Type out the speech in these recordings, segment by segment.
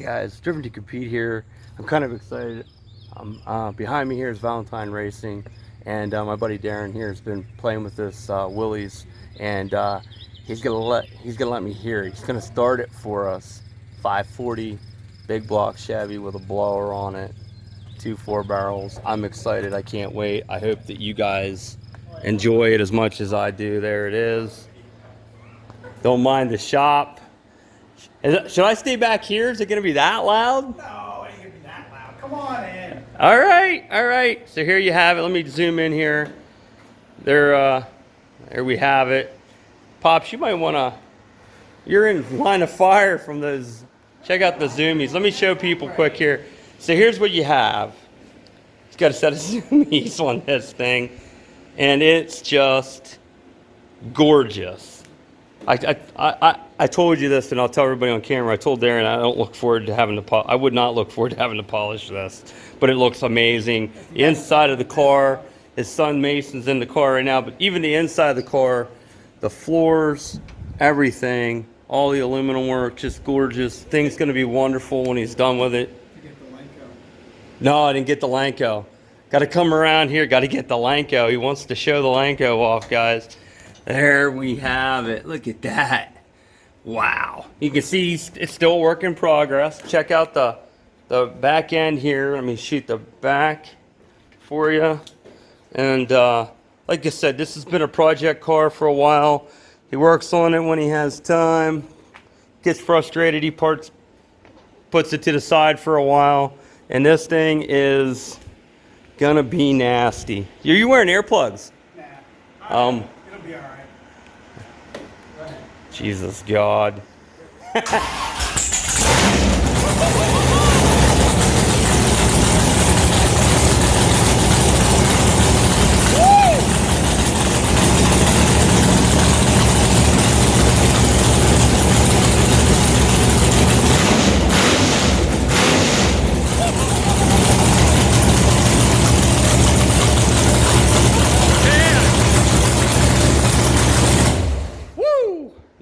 guys, Driven to Compete here. I'm kind of excited. Behind me here is Valentine Racing, and my buddy Darren here has been playing with this WILLYS, and he's gonna let me hear. He's gonna start it for us. 540 big block Chevy with a blower on it, 2 4-barrels. I'm excited. I can't wait. I hope that you guys enjoy it as much as I do. There it is. Don't mind the shop. Should I stay back here? Is it going to be that loud? No, it ain't going to be that loud. Come on in. All right, all right. So here you have it. Let me zoom in here. There we have it. Pops, you might want to, you're in line of fire from those. Check out the zoomies. Let me show people quick here. So here's what you have. It's got a set of zoomies on this thing, and it's just gorgeous. I told you this, and I'll tell everybody on camera. I told Darren I don't look forward to having to. I would not look forward to having to polish this, but it looks amazing. The inside of the car, his son Mason's in the car right now, but even the inside of the car, the floors, everything, all the aluminum work, just gorgeous. Thing's going to be wonderful when he's done with it. You get the Lenko. No, I didn't get the Lenko. Got to come around here. Got to get the Lenko. He wants to show the Lenko off, guys. There we have it. Look at that. Wow. You can see it's still a work in progress. Check out the back end here. Let me shoot the back for you. And like I said, this has been a project car for a while. He works on it when he has time. Gets frustrated, he puts it to the side for a while. And this thing is gonna be nasty. Are you wearing earplugs? Nah. It'll be all right. Go ahead. Jesus God.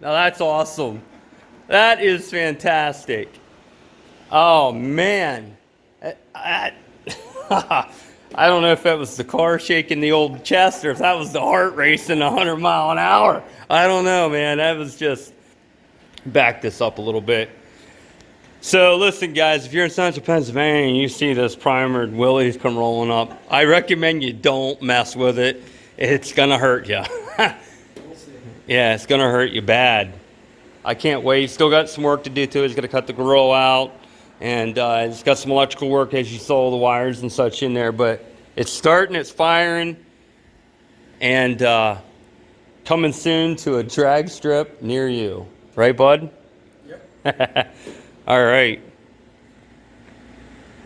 Now that's awesome. That is fantastic. Oh man. I don't know if that was the car shaking the old chest or if that was the heart racing 100 miles an hour. I don't know, man. That was just, back this up a little bit. So listen guys, if you're in Central Pennsylvania and you see this primered WILLYS come rolling up, I recommend you don't mess with it. It's gonna hurt you. Yeah, it's gonna hurt you bad. I can't wait. Still got some work to do to it. He's gonna cut the grill out, and it's got some electrical work, as you saw, the wires and such in there. But it's starting, it's firing, and coming soon to a drag strip near you. Right, bud? Yep. All right.